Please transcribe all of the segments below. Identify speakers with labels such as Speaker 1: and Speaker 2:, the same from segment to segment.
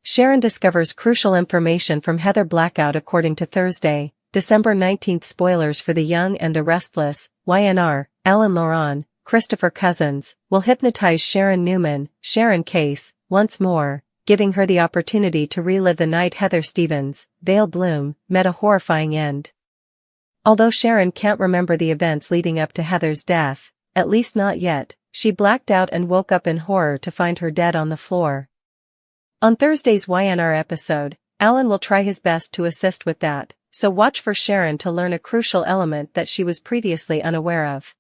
Speaker 1: Sharon discovers crucial information from Heather. Blackout according to Thursday, December 19th. Spoilers for The Young and the Restless. YNR, Alan Loran, Christopher Cousins, will hypnotize Sharon Newman, Sharon Case, once more, giving her the opportunity to relive the night Heather Stevens, Vale Bloom, met a horrifying end. Although Sharon can't remember the events leading up to Heather's death, at least not yet, she blacked out and woke up in horror to find her dead on the floor. On Thursday's YNR episode, Alan will try his best to assist with that, so watch for Sharon to learn a crucial element that she was previously unaware of.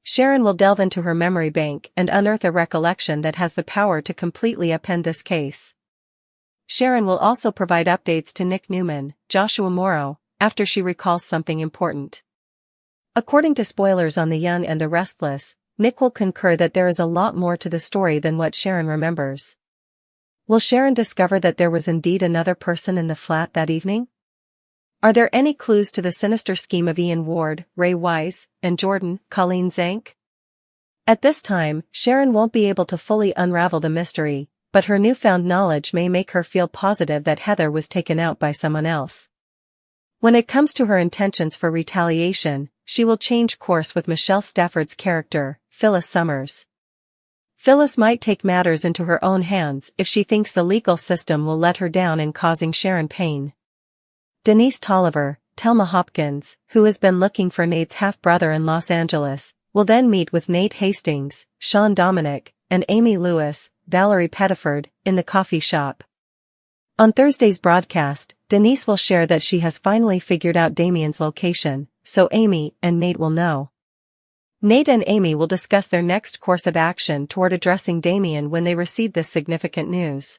Speaker 1: Sharon will delve into her memory bank and unearth a recollection that has the power to completely upend this case. Sharon will also provide updates to Nick Newman, Joshua Morrow, after she recalls something important. According to spoilers on The Young and the Restless, Nick will concur that there is a lot more to the story than what Sharon remembers. Will Sharon discover that there was indeed another person in the flat that evening? Are there any clues to the sinister scheme of Ian Ward, Ray Wise, and Jordan, Colleen Zank? At this time, Sharon won't be able to fully unravel the mystery, but her newfound knowledge may make her feel positive that Heather was taken out by someone else. When it comes to her intentions for retaliation, she will change course with Michelle Stafford's character, Phyllis Summers. Phyllis might take matters into her own hands if she thinks the legal system will let her down in causing Sharon pain. Denise Tolliver, Thelma Hopkins, who has been looking for Nate's half-brother in Los Angeles, will then meet with Nate Hastings, Sean Dominic, and Amy Lewis, Valerie Pettiford, in the coffee shop. On Thursday's broadcast, Denise will share that she has finally figured out Damien's location, so Amy and Nate will know. Nate and Amy will discuss their next course of action toward addressing Damien when they receive this significant news.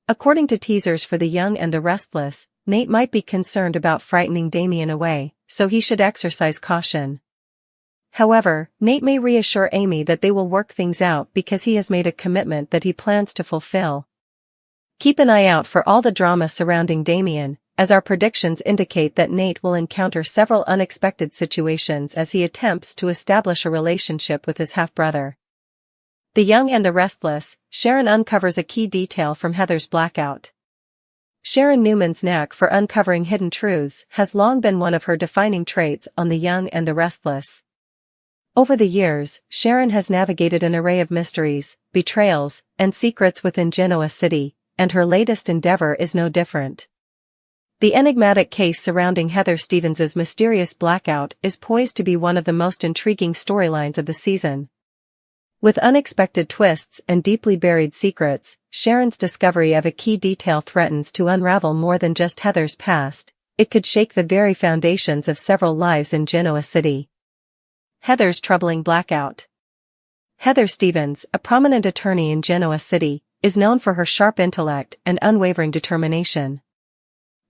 Speaker 1: According to teasers for The Young and the Restless, Nate might be concerned about frightening Damien away, so he should exercise caution. However, Nate may reassure Amy that they will work things out because he has made a commitment that he plans to fulfill. Keep an eye out for all the drama surrounding Damien, as our predictions indicate that Nate will encounter several unexpected situations as he attempts to establish a relationship with his half-brother. The Young and the Restless, Sharon uncovers a key detail from Heather's blackout. Sharon Newman's knack for uncovering hidden truths has long been one of her defining traits on The Young and the Restless. Over the years, Sharon has navigated an array of mysteries, betrayals, and secrets within Genoa City, and her latest endeavor is no different. The enigmatic case surrounding Heather Stevens' mysterious blackout is poised to be one of the most intriguing storylines of the season. With unexpected twists and deeply buried secrets, Sharon's discovery of a key detail threatens to unravel more than just Heather's past. It could shake the very foundations of several lives in Genoa City. Heather's troubling blackout. Heather Stevens, a prominent attorney in Genoa City, is known for her sharp intellect and unwavering determination.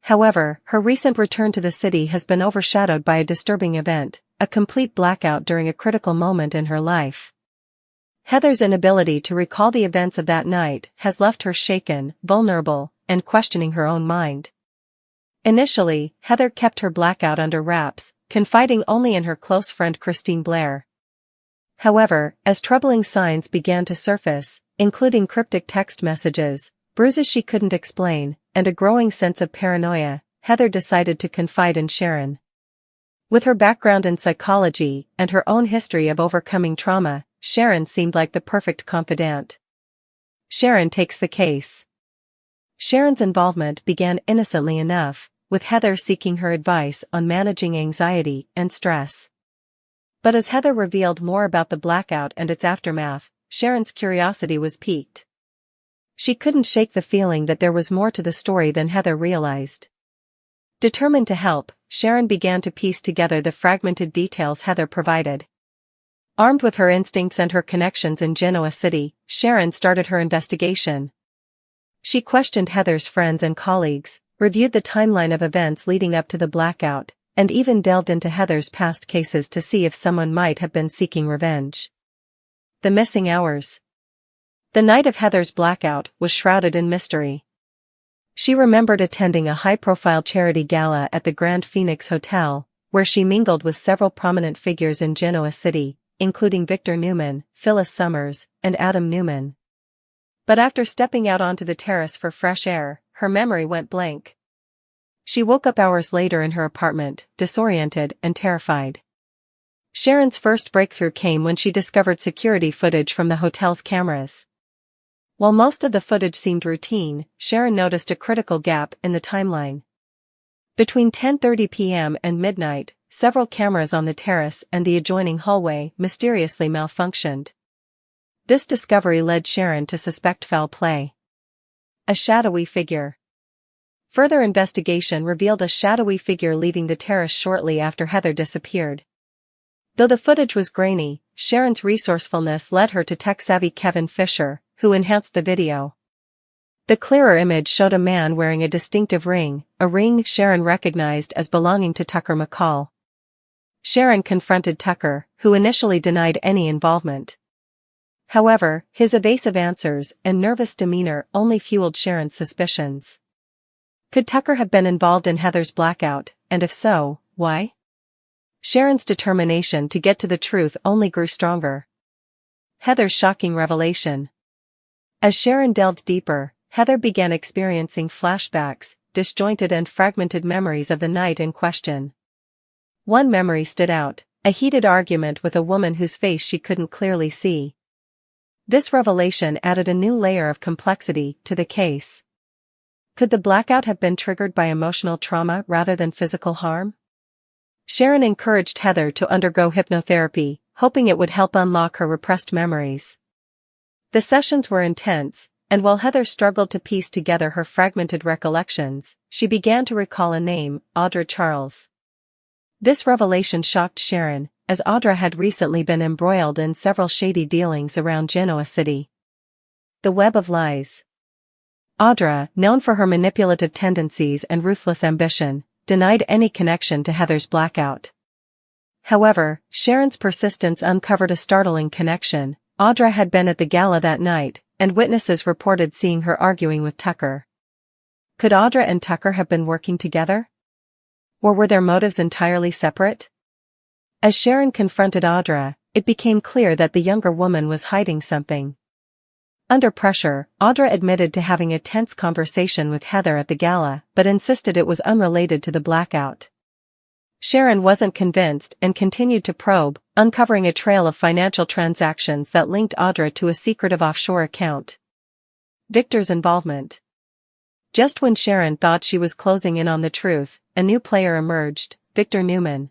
Speaker 1: However, her recent return to the city has been overshadowed by a disturbing event, a complete blackout during a critical moment in her life. Heather's inability to recall the events of that night has left her shaken, vulnerable, and questioning her own mind. Initially, Heather kept her blackout under wraps, confiding only in her close friend Christine Blair. However, as troubling signs began to surface, including cryptic text messages, bruises she couldn't explain, and a growing sense of paranoia, Heather decided to confide in Sharon. With her background in psychology and her own history of overcoming trauma, Sharon seemed like the perfect confidant. Sharon takes the case. Sharon's involvement began innocently enough, with Heather seeking her advice on managing anxiety and stress. But as Heather revealed more about the blackout and its aftermath, Sharon's curiosity was piqued. She couldn't shake the feeling that there was more to the story than Heather realized. Determined to help, Sharon began to piece together the fragmented details Heather provided. Armed with her instincts and her connections in Genoa City, Sharon started her investigation. She questioned Heather's friends and colleagues, reviewed the timeline of events leading up to the blackout, and even delved into Heather's past cases to see if someone might have been seeking revenge. The missing hours. The night of Heather's blackout was shrouded in mystery. She remembered attending a high-profile charity gala at the Grand Phoenix Hotel, where she mingled with several prominent figures in Genoa City, including Victor Newman, Phyllis Summers, and Adam Newman. But after stepping out onto the terrace for fresh air, her memory went blank. She woke up hours later in her apartment, disoriented and terrified. Sharon's first breakthrough came when she discovered security footage from the hotel's cameras. While most of the footage seemed routine, Sharon noticed a critical gap in the timeline. Between 10:30 p.m. and midnight, several cameras on the terrace and the adjoining hallway mysteriously malfunctioned. This discovery led Sharon to suspect foul play. A shadowy figure. Further investigation revealed a shadowy figure leaving the terrace shortly after Heather disappeared. Though the footage was grainy, Sharon's resourcefulness led her to tech-savvy Kevin Fisher, who enhanced the video. The clearer image showed a man wearing a distinctive ring, a ring Sharon recognized as belonging to Tucker McCall. Sharon confronted Tucker, who initially denied any involvement. However, his evasive answers and nervous demeanor only fueled Sharon's suspicions. Could Tucker have been involved in Heather's blackout, and if so, why? Sharon's determination to get to the truth only grew stronger. Heather's shocking revelation. As Sharon delved deeper, Heather began experiencing flashbacks, disjointed and fragmented memories of the night in question. One memory stood out, a heated argument with a woman whose face she couldn't clearly see. This revelation added a new layer of complexity to the case. Could the blackout have been triggered by emotional trauma rather than physical harm? Sharon encouraged Heather to undergo hypnotherapy, hoping it would help unlock her repressed memories. The sessions were intense, and while Heather struggled to piece together her fragmented recollections, she began to recall a name, Audra Charles. This revelation shocked Sharon, as Audra had recently been embroiled in several shady dealings around Genoa City. The web of lies. Audra, known for her manipulative tendencies and ruthless ambition, denied any connection to Heather's blackout. However, Sharon's persistence uncovered a startling connection. Audra had been at the gala that night, and witnesses reported seeing her arguing with Tucker. Could Audra and Tucker have been working together? Or were their motives entirely separate? As Sharon confronted Audra, it became clear that the younger woman was hiding something. Under pressure, Audra admitted to having a tense conversation with Heather at the gala, but insisted it was unrelated to the blackout. Sharon wasn't convinced and continued to probe, uncovering a trail of financial transactions that linked Audra to a secretive offshore account. Victor's involvement. Just when Sharon thought she was closing in on the truth, a new player emerged, Victor Newman.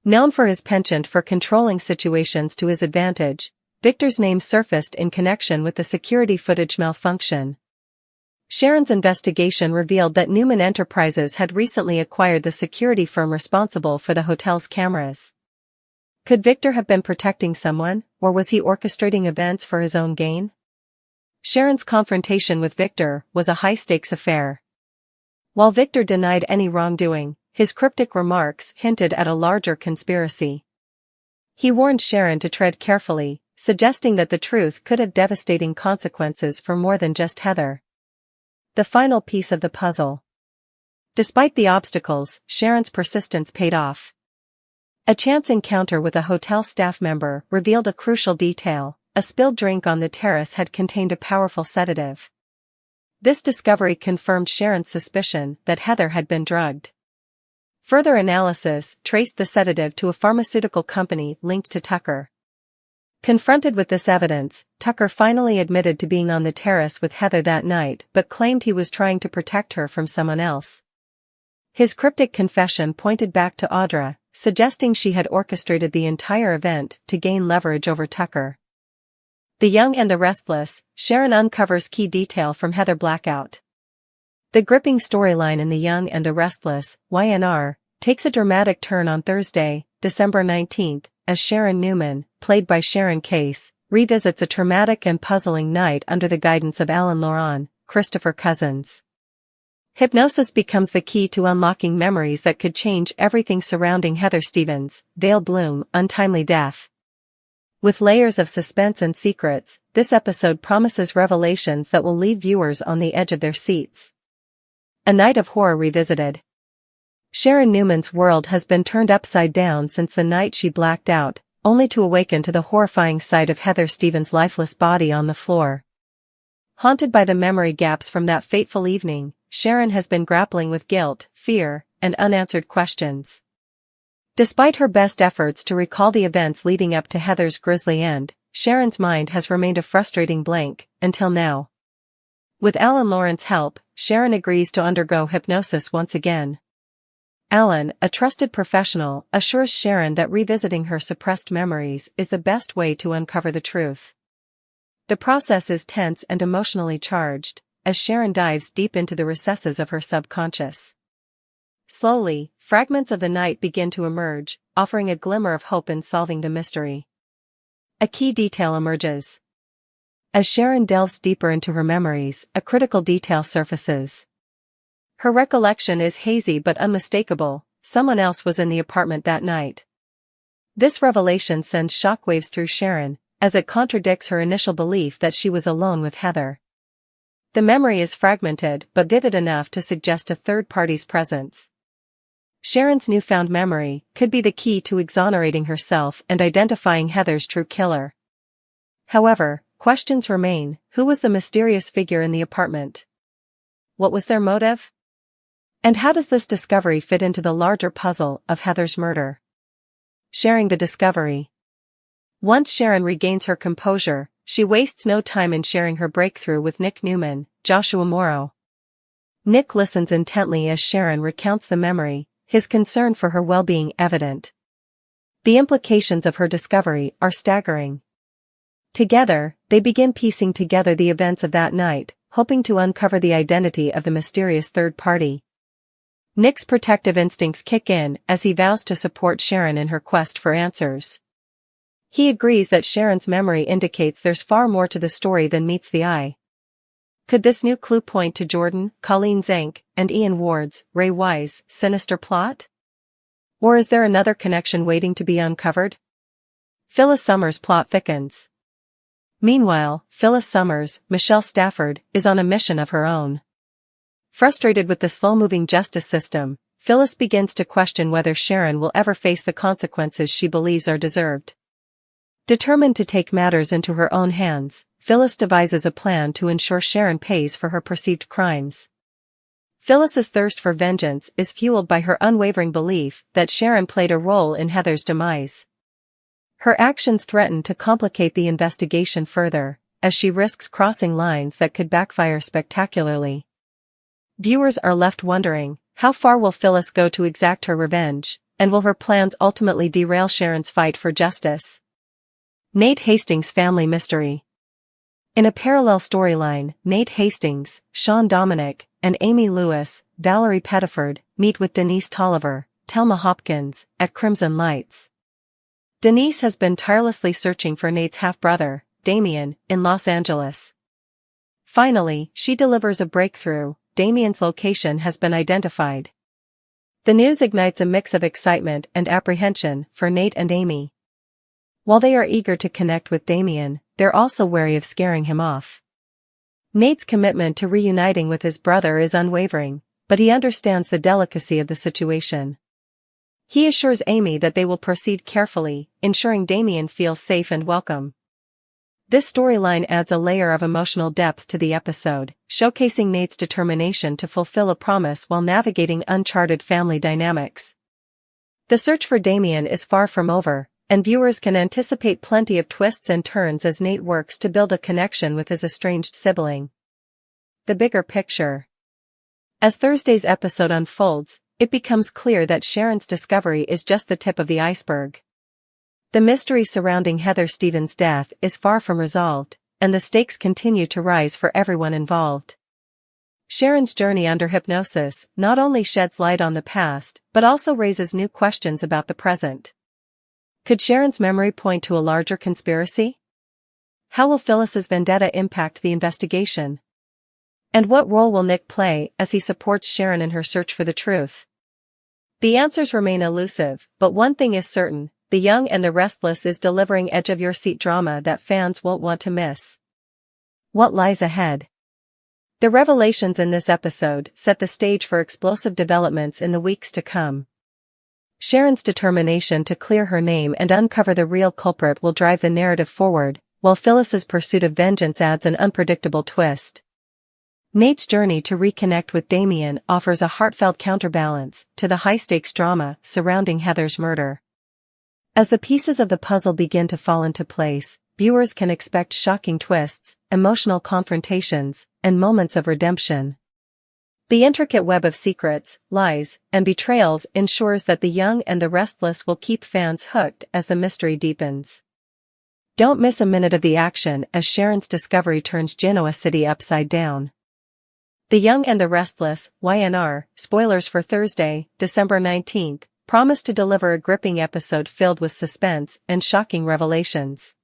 Speaker 1: Known for his penchant for controlling situations to his advantage, Victor's name surfaced in connection with the security footage malfunction. Sharon's investigation revealed that Newman Enterprises had recently acquired the security firm responsible for the hotel's cameras. Could Victor have been protecting someone, or was he orchestrating events for his own gain? Sharon's confrontation with Victor was a high-stakes affair. While Victor denied any wrongdoing, his cryptic remarks hinted at a larger conspiracy. He warned Sharon to tread carefully, suggesting that the truth could have devastating consequences for more than just Heather. The final piece of the puzzle. Despite the obstacles, Sharon's persistence paid off. A chance encounter with a hotel staff member revealed a crucial detail: a spilled drink on the terrace had contained a powerful sedative. This discovery confirmed Sharon's suspicion that Heather had been drugged. Further analysis traced the sedative to a pharmaceutical company linked to Tucker. Confronted with this evidence, Tucker finally admitted to being on the terrace with Heather that night but claimed he was trying to protect her from someone else. His cryptic confession pointed back to Audra, suggesting she had orchestrated the entire event to gain leverage over Tucker. The Young and the Restless, Sharon uncovers key detail from Heather Blackout. The gripping storyline in The Young and the Restless, YNR, takes a dramatic turn on Thursday, December 19th, as Sharon Newman, played by Sharon Case, revisits a traumatic and puzzling night under the guidance of Alan Laurent, Christopher Cousins. Hypnosis becomes the key to unlocking memories that could change everything surrounding Heather Stevens' veil bloom, untimely death. With layers of suspense and secrets, this episode promises revelations that will leave viewers on the edge of their seats. A Night of Horror revisited. Sharon Newman's world has been turned upside down since the night she blacked out, only to awaken to the horrifying sight of Heather Stevens' lifeless body on the floor. Haunted by the memory gaps from that fateful evening, Sharon has been grappling with guilt, fear, and unanswered questions. Despite her best efforts to recall the events leading up to Heather's grisly end, Sharon's mind has remained a frustrating blank, until now. With Alan Lauren's help, Sharon agrees to undergo hypnosis once again. Alan, a trusted professional, assures Sharon that revisiting her suppressed memories is the best way to uncover the truth. The process is tense and emotionally charged, as Sharon dives deep into the recesses of her subconscious. Slowly, fragments of the night begin to emerge, offering a glimmer of hope in solving the mystery. A key detail emerges. As Sharon delves deeper into her memories, a critical detail surfaces. Her recollection is hazy but unmistakable. Someone else was in the apartment that night. This revelation sends shockwaves through Sharon, as it contradicts her initial belief that she was alone with Heather. The memory is fragmented but vivid enough to suggest a third party's presence. Sharon's newfound memory could be the key to exonerating herself and identifying Heather's true killer. However, questions remain. Who was the mysterious figure in the apartment? What was their motive? And how does this discovery fit into the larger puzzle of Heather's murder? Sharing the discovery. Once Sharon regains her composure, she wastes no time in sharing her breakthrough with Nick Newman, Joshua Morrow. Nick listens intently as Sharon recounts the memory, his concern for her well-being evident. The implications of her discovery are staggering. Together, they begin piecing together the events of that night, hoping to uncover the identity of the mysterious third party. Nick's protective instincts kick in as he vows to support Sharon in her quest for answers. He agrees that Sharon's memory indicates there's far more to the story than meets the eye. Could this new clue point to Jordan, Colleen Zank, and Ian Ward's, Ray Wise, sinister plot? Or is there another connection waiting to be uncovered? Phyllis Summers' plot thickens. Meanwhile, Phyllis Summers, Michelle Stafford, is on a mission of her own. Frustrated with the slow-moving justice system, Phyllis begins to question whether Sharon will ever face the consequences she believes are deserved. Determined to take matters into her own hands, Phyllis devises a plan to ensure Sharon pays for her perceived crimes. Phyllis's thirst for vengeance is fueled by her unwavering belief that Sharon played a role in Heather's demise. Her actions threaten to complicate the investigation further, as she risks crossing lines that could backfire spectacularly. Viewers are left wondering, how far will Phyllis go to exact her revenge, and will her plans ultimately derail Sharon's fight for justice? Nate Hastings' family mystery. In a parallel storyline, Nate Hastings, Sean Dominic, and Amy Lewis, Valerie Pettiford, meet with Denise Tolliver, Thelma Hopkins, at Crimson Lights. Denise has been tirelessly searching for Nate's half-brother, Damien, in Los Angeles. Finally, she delivers a breakthrough. Damien's location has been identified. The news ignites a mix of excitement and apprehension for Nate and Amy. While they are eager to connect with Damien, they're also wary of scaring him off. Nate's commitment to reuniting with his brother is unwavering, but he understands the delicacy of the situation. He assures Amy that they will proceed carefully, ensuring Damien feels safe and welcome. This storyline adds a layer of emotional depth to the episode, showcasing Nate's determination to fulfill a promise while navigating uncharted family dynamics. The search for Damien is far from over, and viewers can anticipate plenty of twists and turns as Nate works to build a connection with his estranged sibling. The bigger picture. As Thursday's episode unfolds, it becomes clear that Sharon's discovery is just the tip of the iceberg. The mystery surrounding Heather Stevens' death is far from resolved, and the stakes continue to rise for everyone involved. Sharon's journey under hypnosis not only sheds light on the past but also raises new questions about the present. Could Sharon's memory point to a larger conspiracy? How will Phyllis's vendetta impact the investigation? And what role will Nick play as he supports Sharon in her search for the truth? The answers remain elusive, but one thing is certain: The Young and the Restless is delivering edge-of-your-seat drama that fans won't want to miss. What lies ahead? The revelations in this episode set the stage for explosive developments in the weeks to come. Sharon's determination to clear her name and uncover the real culprit will drive the narrative forward, while Phyllis's pursuit of vengeance adds an unpredictable twist. Nate's journey to reconnect with Damien offers a heartfelt counterbalance to the high-stakes drama surrounding Heather's murder. As the pieces of the puzzle begin to fall into place, viewers can expect shocking twists, emotional confrontations, and moments of redemption. The intricate web of secrets, lies, and betrayals ensures that the young and the restless will keep fans hooked as the mystery deepens. Don't miss a minute of the action as Sharon's discovery turns Genoa City upside down. The Young and the Restless, YNR, spoilers for Thursday, December 19th, promise to deliver a gripping episode filled with suspense and shocking revelations.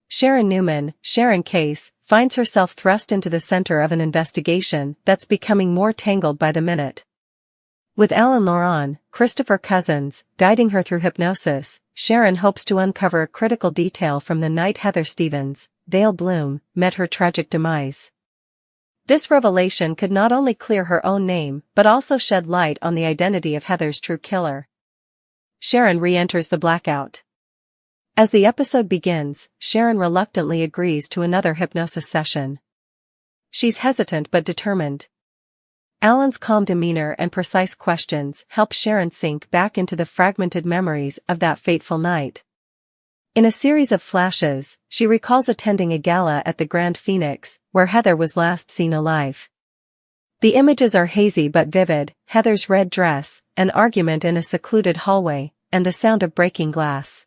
Speaker 1: Sharon Newman, Sharon Case, finds herself thrust into the center of an investigation that's becoming more tangled by the minute. With Alan Laurent, Christopher Cousins, guiding her through hypnosis, Sharon hopes to uncover a critical detail from the night Heather Stevens, Dale Bloom, met her tragic demise. This revelation could not only clear her own name but also shed light on the identity of Heather's true killer. Sharon re-enters the Blackout. As the episode begins, Sharon reluctantly agrees to another hypnosis session. She's hesitant but determined. Alan's calm demeanor and precise questions help Sharon sink back into the fragmented memories of that fateful night. In a series of flashes, she recalls attending a gala at the Grand Phoenix, where Heather was last seen alive. The images are hazy but vivid: Heather's red dress, an argument in a secluded hallway, and the sound of breaking glass.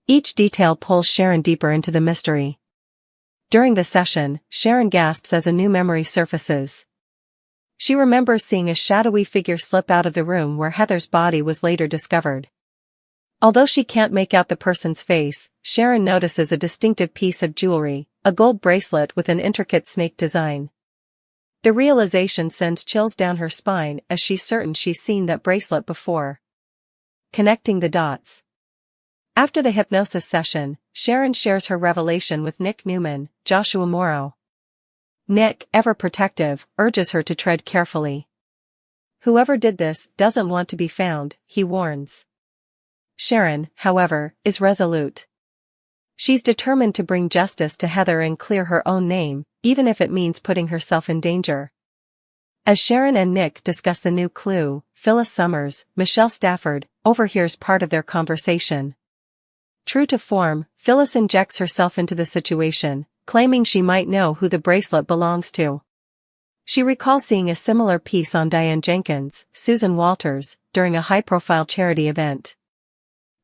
Speaker 1: Each detail pulls Sharon deeper into the mystery. During the session, Sharon gasps as a new memory surfaces. She remembers seeing a shadowy figure slip out of the room where Heather's body was later discovered. Although she can't make out the person's face, Sharon notices a distinctive piece of jewelry, a gold bracelet with an intricate snake design. The realization sends chills down her spine as she's certain she's seen that bracelet before. Connecting the dots. After the hypnosis session, Sharon shares her revelation with Nick Newman, Joshua Morrow. Nick, ever protective, urges her to tread carefully. Whoever did this doesn't want to be found, he warns. Sharon, however, is resolute. She's determined to bring justice to Heather and clear her own name, even if it means putting herself in danger. As Sharon and Nick discuss the new clue, Phyllis Summers, Michelle Stafford, overhears part of their conversation. True to form, Phyllis injects herself into the situation, claiming she might know who the bracelet belongs to. She recalls seeing a similar piece on Diane Jenkins, Susan Walters, during a high-profile charity event.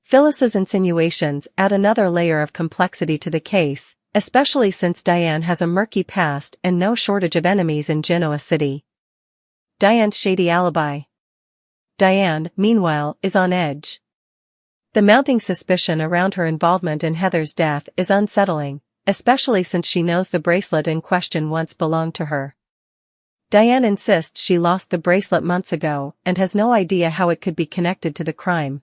Speaker 1: Phyllis's insinuations add another layer of complexity to the case, especially since Diane has a murky past and no shortage of enemies in Genoa City. Diane's shady alibi. Diane, meanwhile, is on edge. The mounting suspicion around her involvement in Heather's death is unsettling, especially since she knows the bracelet in question once belonged to her. Diane insists she lost the bracelet months ago and has no idea how it could be connected to the crime.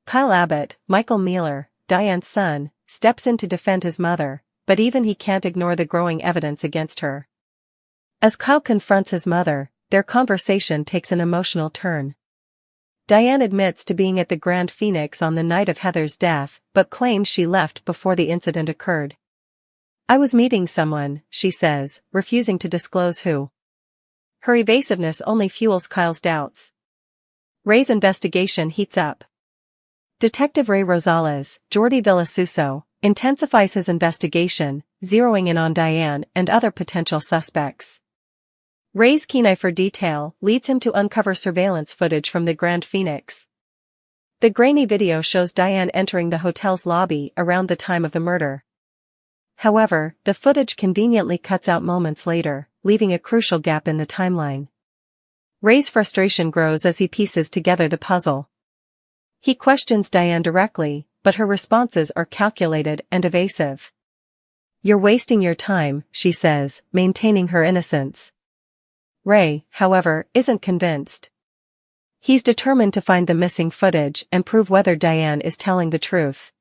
Speaker 1: Kyle Abbott, Michael Mealer, Diane's son, steps in to defend his mother, but even he can't ignore the growing evidence against her. As Kyle confronts his mother, their conversation takes an emotional turn. Diane admits to being at the Grand Phoenix on the night of Heather's death, but claims she left before the incident occurred. "I was meeting someone," she says, refusing to disclose who. Her evasiveness only fuels Kyle's doubts. Ray's investigation heats up. Detective Ray Rosales, Jordi Villasuso, intensifies his investigation, zeroing in on Diane and other potential suspects. Ray's keen eye for detail leads him to uncover surveillance footage from the Grand Phoenix. The grainy video shows Diane entering the hotel's lobby around the time of the murder. However, the footage conveniently cuts out moments later, leaving a crucial gap in the timeline. Ray's frustration grows as he pieces together the puzzle. He questions Diane directly, but her responses are calculated and evasive. "You're wasting your time," she says, maintaining her innocence. Ray, however, isn't convinced. He's determined to find the missing footage and prove whether Diane is telling the truth.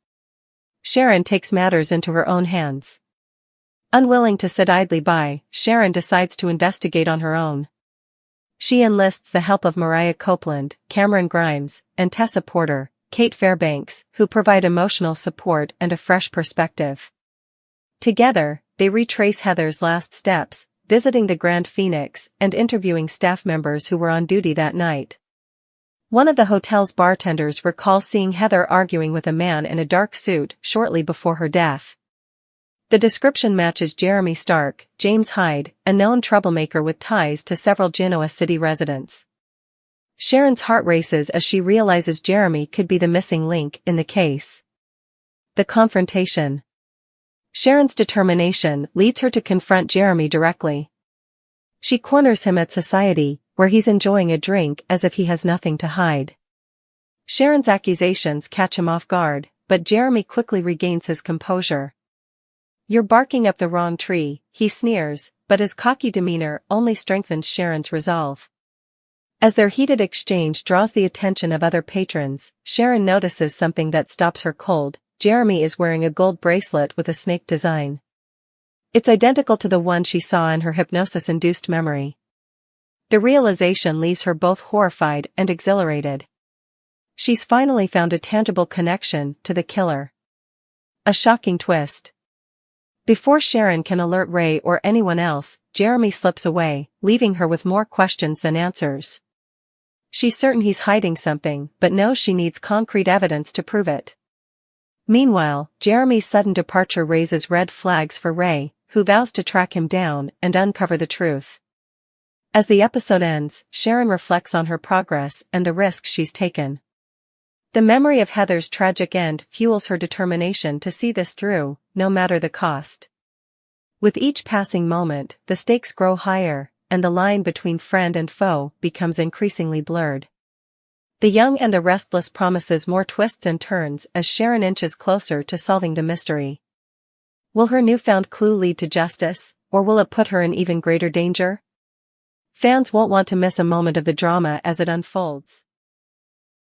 Speaker 1: Sharon takes matters into her own hands. Unwilling to sit idly by, Sharon decides to investigate on her own. She enlists the help of Mariah Copeland, Cameron Grimes, and Tessa Porter, Kate Fairbanks, who provide emotional support and a fresh perspective. Together, they retrace Heather's last steps, visiting the Grand Phoenix and interviewing staff members who were on duty that night. One of the hotel's bartenders recalls seeing Heather arguing with a man in a dark suit shortly before her death. The description matches Jeremy Stark, James Hyde, a known troublemaker with ties to several Genoa city residents. Sharon's heart races as she realizes Jeremy could be the missing link in the case. The confrontation. Sharon's determination leads her to confront Jeremy directly. She corners him at society, where he's enjoying a drink as if he has nothing to hide. Sharon's accusations catch him off guard, but Jeremy quickly regains his composure. "You're barking up the wrong tree," he sneers, but his cocky demeanor only strengthens Sharon's resolve. As their heated exchange draws the attention of other patrons, Sharon notices something that stops her cold. Jeremy is wearing a gold bracelet with a snake design. It's identical to the one she saw in her hypnosis-induced memory. The realization leaves her both horrified and exhilarated. She's finally found a tangible connection to the killer. A shocking twist. Before Sharon can alert Ray or anyone else, Jeremy slips away, leaving her with more questions than answers. She's certain he's hiding something, but knows she needs concrete evidence to prove it. Meanwhile, Jeremy's sudden departure raises red flags for Ray, who vows to track him down and uncover the truth. As the episode ends, Sharon reflects on her progress and the risks she's taken. The memory of Heather's tragic end fuels her determination to see this through, no matter the cost. With each passing moment, the stakes grow higher, and the line between friend and foe becomes increasingly blurred. The Young and the Restless promises more twists and turns as Sharon inches closer to solving the mystery. Will her newfound clue lead to justice, or will it put her in even greater danger? Fans won't want to miss a moment of the drama as it unfolds.